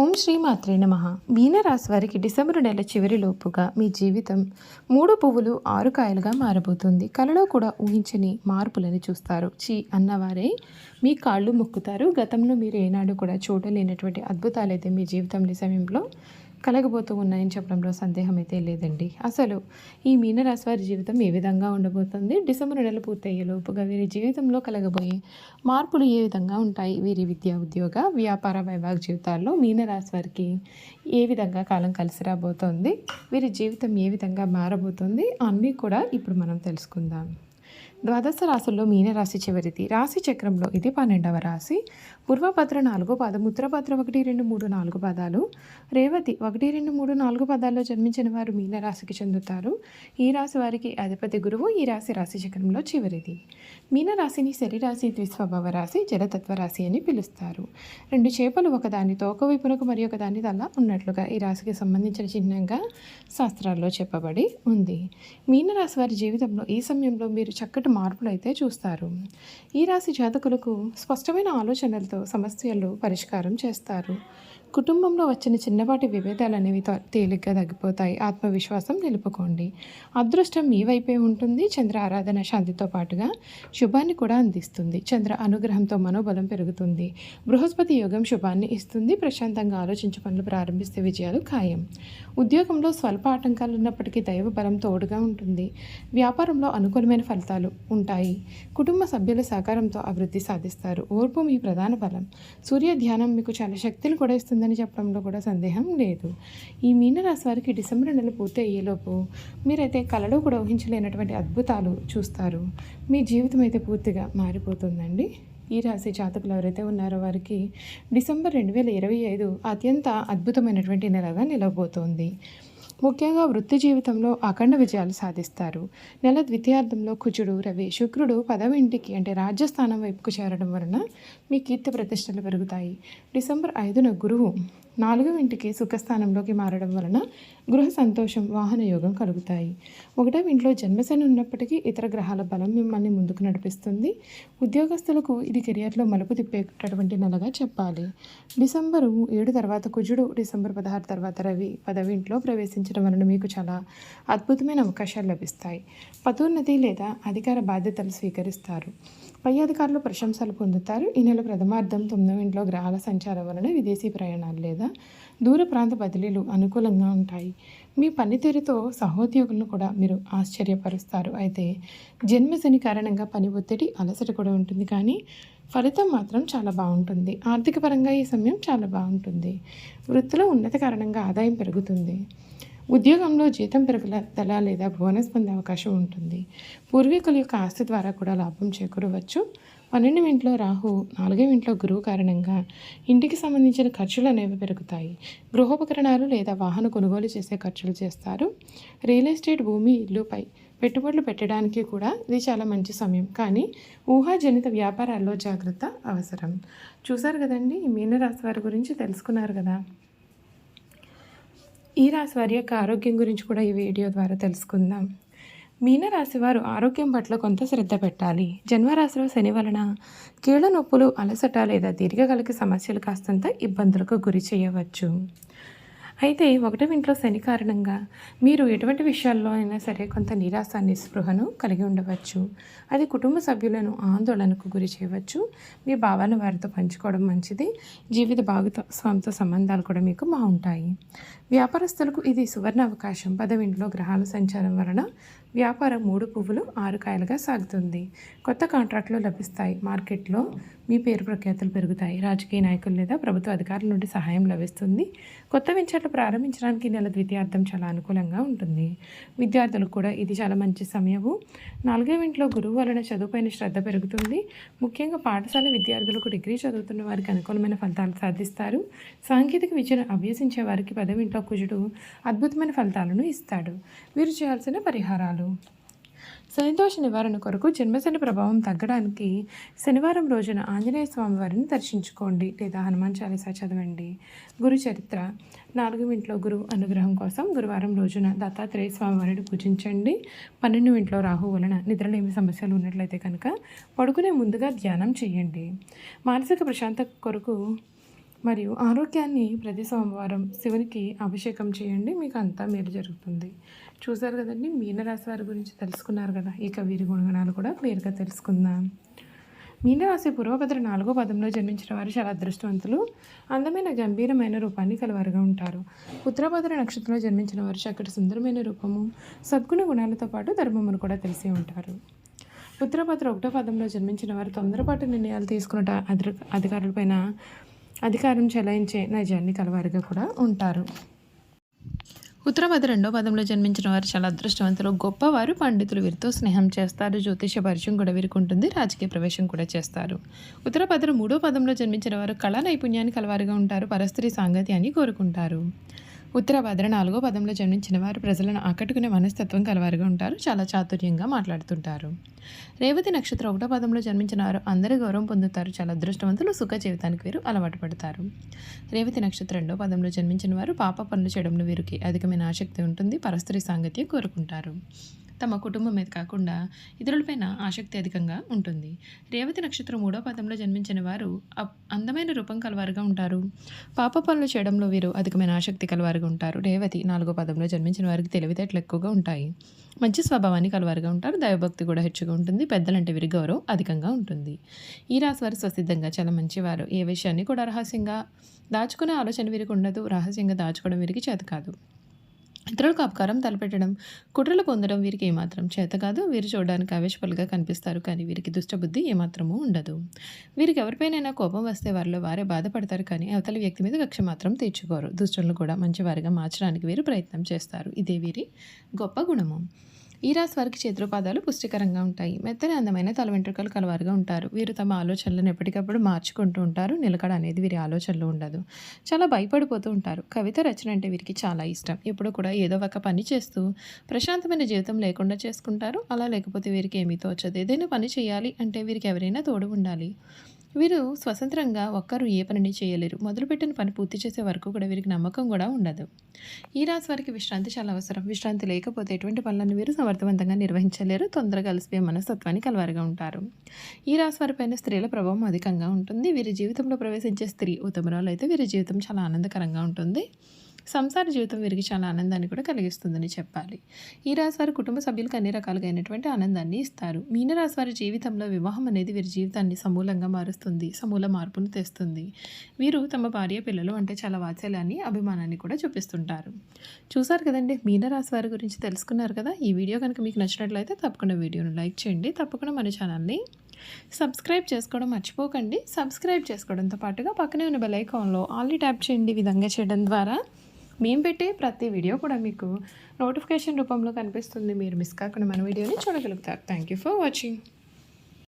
ఓం శ్రీ మాత్రే నమః. మీనరాశి వారికి డిసెంబరు నెల చివరిలోపుగా మీ జీవితం 3 పువ్వులు 6 కాయలుగా మారబోతుంది. కలలో కూడా ఊహించని మార్పులని చూస్తారు. అన్నవారే మీ కాళ్ళు మొక్కుతారు. గతంలో మీరు ఏనాడు కూడా చూడలేనటువంటి అద్భుతాలైతే మీ జీవితంలో ఈ సమయంలో కలగబోతూ ఉన్నాయని చెప్పడంలో సందేహం అయితే లేదండి. అసలు ఈ మీనరాశి వారి జీవితం ఏ విధంగా ఉండబోతుంది, డిసెంబర్ నెల పూర్తయ్యే లోపుగా వీరి జీవితంలో కలగబోయే మార్పులు ఏ విధంగా ఉంటాయి, వీరి విద్యా ఉద్యోగ వ్యాపార వైవాహిక జీవితాల్లో మీనరాశి వారికి ఏ విధంగా కాలం కలిసి రాబోతోంది, వీరి జీవితం ఏ విధంగా మారబోతుంది అన్నీ కూడా ఇప్పుడు మనం తెలుసుకుందాం. ద్వాదశ రాశుల్లో మీనరాశి చివరిది. రాశి చక్రంలో ఇది 12వ రాశి. పూర్వభద్ర 4వ పాదం, ఉత్తరభద్ర 1, 2, 3, 4 పాదాలు, రేవతి 1, 2, 3, 4 పాదాల్లో జన్మించిన వారు మీనరాశికి చెందుతారు. ఈ రాశి వారికి అధిపతి గురువు. ఈ రాశి చక్రంలో చివరిది. మీనరాశిని శరీరాశి, ద్విస్వభావ రాశి, జలతత్వ రాశి అని పిలుస్తారు. 2 చేపలు ఒకదాని తోక వైపునకు మరి ఒకదాని తల ఉన్నట్లుగా ఈ రాశికి సంబంధించిన చిహ్నంగా శాస్త్రాల్లో చెప్పబడి ఉంది. మీనరాశి వారి జీవితంలో ఈ సమయంలో మీరు చక్కటి మార్పులు అయితే చూస్తారు. ఈ రాశి జాతకులకు స్పష్టమైన ఆలోచనలతో సమస్యలు పరిష్కారం చేస్తారు. కుటుంబంలో వచ్చిన చిన్నపాటి విభేదాలు అనేవి తేలిగ్గా తగ్గిపోతాయి. ఆత్మవిశ్వాసం నిలుపుకోండి. అదృష్టం మీ వైపే ఉంటుంది. చంద్ర ఆరాధన శాంతితో పాటుగా శుభాన్ని కూడా అందిస్తుంది. చంద్ర అనుగ్రహంతో మనోబలం పెరుగుతుంది. బృహస్పతి యోగం శుభాన్ని ఇస్తుంది. ప్రశాంతంగా ఆలోచించి పనులు ప్రారంభిస్తే విజయాలు ఖాయం. ఉద్యోగంలో స్వల్ప ఆటంకాలు ఉన్నప్పటికీ దైవ బలం తోడుగా ఉంటుంది. వ్యాపారంలో అనుకూలమైన ఫలితాలు ఉంటాయి. కుటుంబ సభ్యుల సహకారంతో అభివృద్ధి సాధిస్తారు. ఓర్పు మీ ప్రధాన బలం. సూర్య ధ్యానం మీకు చాలా శక్తిని కూడా ఇస్తుందని చెప్పడంలో కూడా సందేహం లేదు. ఈ మీనరాశి వారికి డిసెంబర్ నెల పూర్తి అయ్యేలోపు మీరైతే కలలో కూడా ఊహించలేనటువంటి అద్భుతాలు చూస్తారు. మీ జీవితం అయితే పూర్తిగా మారిపోతుందండి. ఈ రాశి జాతకులు ఎవరైతే ఉన్నారో వారికి డిసెంబర్ 2025 అత్యంత అద్భుతమైనటువంటి నెలగా నిలవబోతోంది. ముఖ్యంగా వృత్తి జీవితంలో అఖండ విజయాలు సాధిస్తారు. నెల ద్వితీయార్థంలో కుజుడు, రవి, శుక్రుడు 10వ ఇంటికి అంటే రాజ్యస్థానం వైపుకు చేరడం వలన మీ కీర్తి ప్రతిష్టలు పెరుగుతాయి. డిసెంబర్ 5న గురువు 4వ ఇంటికి సుఖస్థానంలోకి మారడం వలన గృహ సంతోషం, వాహన యోగం కలుగుతాయి. 1వ ఇంట్లో జన్మశని ఉన్నప్పటికీ ఇతర గ్రహాల బలం మిమ్మల్ని ముందుకు నడిపిస్తుంది. ఉద్యోగస్తులకు ఇది కెరియర్లో మలుపు తిప్పేటటువంటి నెలగా చెప్పాలి. డిసెంబరు 7 తర్వాత కుజుడు, డిసెంబర్ 16 తర్వాత రవి 10వ ఇంట్లో ప్రవేశించడం వలన మీకు చాలా అద్భుతమైన అవకాశాలు లభిస్తాయి. పదోన్నతి లేదా అధికార బాధ్యతలు స్వీకరిస్తారు. పై అధికారులు ప్రశంసలు పొందుతారు. ఈ నెల ప్రథమార్థం 9వ ఇంట్లో గ్రహాల సంచారం వలన విదేశీ ప్రయాణాలు లేదా దూర ప్రాంత బదిలీలు అనుకూలంగా ఉంటాయి. మీ పనితీరుతో సహోద్యోగులను కూడా మీరు ఆశ్చర్యపరుస్తారు. అయితే జన్మశని కారణంగా పని ఒత్తిడి, అలసట కూడా ఉంటుంది, కానీ ఫలితం మాత్రం చాలా బాగుంటుంది. ఆర్థిక పరంగా ఈ సమయం చాలా బాగుంటుంది. వృత్తిలో ఉన్నత కారణంగా ఆదాయం పెరుగుతుంది. ఉద్యోగంలో జీతం పెరుగుదల లేదా బోనస్ పొందే అవకాశం ఉంటుంది. పూర్వీకుల యొక్క ఆస్తి ద్వారా కూడా లాభం చేకూరవచ్చు. 12వ ఇంట్లో రాహు, 4వ ఇంట్లో గురువు కారణంగా ఇంటికి సంబంధించిన ఖర్చులు అనేవి పెరుగుతాయి. గృహోపకరణాలు లేదా వాహన కొనుగోలు చేసే ఖర్చులు చేస్తారు. రియల్ ఎస్టేట్, భూమి, ఇల్లుపై పెట్టుబడులు పెట్టడానికి కూడా ఇది చాలా మంచి సమయం, కానీ ఊహాజనిత వ్యాపారాల్లో జాగ్రత్త అవసరం. చూసారు కదండి, ఈ మీనరాశి వారి గురించి తెలుసుకున్నారు కదా. ఈ రాశి వారి యొక్క ఆరోగ్యం గురించి కూడా ఈ వీడియో ద్వారా తెలుసుకుందాం. మీనరాశి వారు ఆరోగ్యం పట్ల కొంత శ్రద్ధ పెట్టాలి. జన్మరాశిలో శని వలన కీళ్ళ నొప్పులు, అలసట లేదా దీర్ఘకాలిక సమస్యలు కాస్తంత ఇబ్బందులకు గురి చేయవచ్చు. అయితే 1వ ఇంట్లో శని కారణంగా మీరు ఎటువంటి విషయాల్లో అయినా సరే కొంత నిరాశ, నిస్పృహను కలిగి ఉండవచ్చు. అది కుటుంబ సభ్యులను ఆందోళనకు గురి చేయవచ్చు. మీ భావాలను వారితో పంచుకోవడం మంచిది. జీవిత భాగస్వామితో సంబంధాలు కూడా మీకు బాగుంటాయి. వ్యాపారస్తులకు ఇది సువర్ణ అవకాశం. 10వ ఇంట్లో గ్రహాల సంచారం వలన వ్యాపారం 3 పువ్వులు 6 కాయలుగా సాగుతుంది. కొత్త కాంట్రాక్టులు లభిస్తాయి. మార్కెట్లో మీ పేరు ప్రఖ్యాతులు పెరుగుతాయి. రాజకీయ నాయకులు లేదా ప్రభుత్వ అధికారుల నుండి సహాయం లభిస్తుంది. కొత్త వెంచర్లు ప్రారంభించడానికి నెల ద్వితీయార్థం చాలా అనుకూలంగా ఉంటుంది. విద్యార్థులకు కూడా ఇది చాలా మంచి సమయము. 4వ ఇంట్లో గురువు వలన చదువుపైన శ్రద్ధ పెరుగుతుంది. ముఖ్యంగా పాఠశాల విద్యార్థులకు, డిగ్రీ చదువుతున్న వారికి అనుకూలమైన ఫలితాలు సాధిస్తారు. సాంకేతిక విద్యను అభ్యసించే వారికి 10వ ఇంట్లో కుజుడు అద్భుతమైన ఫలితాలను ఇస్తాడు. వీరు చేయాల్సిన పరిహారాలు: శనిదోష నివారణ కొరకు జన్మశని ప్రభావం తగ్గడానికి శనివారం రోజున ఆంజనేయ స్వామి వారిని దర్శించుకోండి లేదా హనుమాన్ చాలీసా చదవండి. గురు చరిత్ర: 4వ ఇంట్లో గురువు అనుగ్రహం కోసం గురువారం రోజున దత్తాత్రేయ స్వామి వారిని పూజించండి. 12వ ఇంట్లో రాహు వలన నిద్రలేమి సమస్యలు ఉన్నట్లయితే కనుక పడుకునే ముందుగా ధ్యానం చేయండి. మానసిక ప్రశాంతత కొరకు మరియు ఆరోగ్యాన్ని ప్రతి సోమవారం శివునికి అభిషేకం చేయండి, మీకు అంతా మేలు జరుగుతుంది. చూసారు కదండి, మీనరాశి వారి గురించి తెలుసుకున్నారు కదా. ఇక వీరి గుణగణాలు కూడా క్లియర్గా తెలుసుకుందాం. మీనరాశి పూర్వభద్ర 4వ పదంలో జన్మించిన వారు చాలా అదృష్టవంతులు, అందమైన గంభీరమైన రూపాన్ని కలవారుగా ఉంటారు. ఉత్తరభద్ర నక్షత్రంలో జన్మించిన వారు చక్కటి సుందరమైన రూపము, సద్గుణ గుణాలతో పాటు ధర్మమును కూడా తెలిసి ఉంటారు. ఉత్తరభద్ర 1వ పదంలో జన్మించిన వారు తొందరపాటు నిర్ణయాలు తీసుకున్న అధికారులపైన అధికారం చెలాయించే నైజాన్ని కలవారుగా కూడా ఉంటారు. ఉత్తరభద్ర 2వ పదంలో జన్మించిన వారు చాలా అదృష్టవంతులు, గొప్పవారు, పండితులు. వీరితో స్నేహం చేస్తారు, జ్యోతిష పరిచయం కూడా వీరికి ఉంటుంది, రాజకీయ ప్రవేశం కూడా చేస్తారు. ఉత్తరభద్ర 3వ పదంలో జన్మించిన వారు కళా నైపుణ్యాన్ని కలవారుగా ఉంటారు, పరస్త్రీ సాంగత్యాన్ని కోరుకుంటారు. ఉత్తరభద్ర 4వ పదంలో జన్మించిన వారు ప్రజలను ఆకట్టుకునే మనస్తత్వం కలవారుగా ఉంటారు, చాలా చాతుర్యంగా మాట్లాడుతుంటారు. రేవతి నక్షత్రం 1వ పదంలో జన్మించిన వారు అందరి గౌరవం పొందుతారు, చాలా అదృష్టవంతులు, సుఖ జీవితానికి వీరు అలవాటు పడతారు. రేవతి నక్షత్రం 2వ పదంలో జన్మించిన వారు పాప పనులు చేయడంలో వీరికి అధికమైన ఆసక్తి ఉంటుంది, పరస్త్రీ సాంగత్యం కోరుకుంటారు. తమ కుటుంబం మీద కాకుండా ఇతరులపైన ఆసక్తి అధికంగా ఉంటుంది. రేవతి నక్షత్రం 3వ పదంలో జన్మించిన వారు అందమైన రూపం కలవారుగా ఉంటారు, పాప పనులు చేయడంలో వీరు అధికమైన ఆసక్తి కలవారుగా ఉంటారు. రేవతి 4వ పదంలో జన్మించిన వారికి తెలివితేటలు ఎక్కువగా ఉంటాయి, మంచి స్వభావాన్ని కలవారుగా ఉంటారు, దైవభక్తి కూడా హెచ్చుగా ఉంటుంది, పెద్దలంటే వీరి గౌరవం అధికంగా ఉంటుంది. ఈ రాశి వారు స్వసిద్ధంగా చాలా మంచివారు, ఏ విషయాన్ని కూడా రహస్యంగా దాచుకునే ఆలోచన వీరికి ఉండదు, రహస్యంగా దాచుకోవడం వీరికి చేత కాదు. ఇతరులకు అపకారం తలపెట్టడం, కుట్రలు పొందడం వీరికి ఏమాత్రం చేత కాదు. వీరు చూడడానికి ఆవేశపలుగా కనిపిస్తారు, కానీ వీరికి దుష్టబుద్ధి ఏమాత్రమూ ఉండదు. వీరికి ఎవరిపైనైనా కోపం వస్తే వారిలో వారే బాధపడతారు, కానీ అవతలి వ్యక్తి మీద కక్ష మాత్రం తీర్చుకోరు. దుష్టులను కూడా మంచివారిగా మార్చడానికి వీరు ప్రయత్నం చేస్తారు, ఇదే వీరి గొప్ప గుణము. ఈ రాశి వారికి చేతుపాదాలు పుష్టికరంగా ఉంటాయి, మెత్తని అందమైన తల వెంట్రుకలు కలవారుగా ఉంటారు. వీరు తమ ఆలోచనలను ఎప్పటికప్పుడు మార్చుకుంటూ ఉంటారు, నిలకడ అనేది వీరి ఆలోచనలో ఉండదు, చాలా భయపడిపోతూ ఉంటారు. కవిత రచన అంటే వీరికి చాలా ఇష్టం, ఎప్పుడు కూడా ఏదో ఒక పని చేస్తూ ప్రశాంతమైన జీవితం లేకుండా చేసుకుంటారు. అలా లేకపోతే వీరికి ఏమీ తోచదు, ఏదైనా పని చేయాలి అంటే వీరికి ఎవరైనా తోడు ఉండాలి. వీరు స్వతంత్రంగా ఒక్కరు ఏ పనిని చేయలేరు, మొదలుపెట్టిన పని పూర్తి చేసే వరకు కూడా వీరికి నమ్మకం కూడా ఉండదు. ఈ రాశి వారికి విశ్రాంతి చాలా అవసరం, విశ్రాంతి లేకపోతే ఎటువంటి పనులను వీరు సమర్థవంతంగా నిర్వహించలేరు, తొందరగా అలసిపోయే మనస్తత్వాన్ని కలవారుగా ఉంటారు. ఈ రాశి వారిపైన స్త్రీల ప్రభావం అధికంగా ఉంటుంది. వీరి జీవితంలో ప్రవేశించే స్త్రీ ఉత్తమరాలు అయితే వీరి జీవితం చాలా ఆనందకరంగా ఉంటుంది, సంసార జీవితం వీరికి చాలా ఆనందాన్ని కూడా కలిగిస్తుందని చెప్పాలి. ఈ రాశి వారి కుటుంబ సభ్యులకు అన్ని రకాలుగా అయినటువంటి ఆనందాన్ని ఇస్తారు. మీనరాశి వారి జీవితంలో వివాహం అనేది వీరి జీవితాన్ని సమూలంగా మారుస్తుంది, సమూల మార్పును తెస్తుంది. వీరు తమ భార్య పిల్లలు అంటే చాలా వాత్సల్యాన్ని, అభిమానాన్ని కూడా చూపిస్తుంటారు. చూసారు కదండి, మీనరాశి వారి గురించి తెలుసుకున్నారు కదా. ఈ వీడియో కనుక మీకు నచ్చినట్లయితే తప్పకుండా వీడియోను లైక్ చేయండి, తప్పకుండా మన ఛానల్ని సబ్స్క్రైబ్ చేసుకోవడం మర్చిపోకండి. సబ్స్క్రైబ్ చేసుకోవడంతో పాటుగా పక్కనే ఉన్న బెల్ ఐకాన్లో ఆల్ని ట్యాప్ చేయండి. ఈ విధంగా చేయడం ద్వారా మేము పెట్టే ప్రతి వీడియో కూడా మీకు నోటిఫికేషన్ రూపంలో కనిపిస్తుంది, మీరు మిస్ కాకుండా మన వీడియోని చూడగలుగుతారు. Thank you for watching.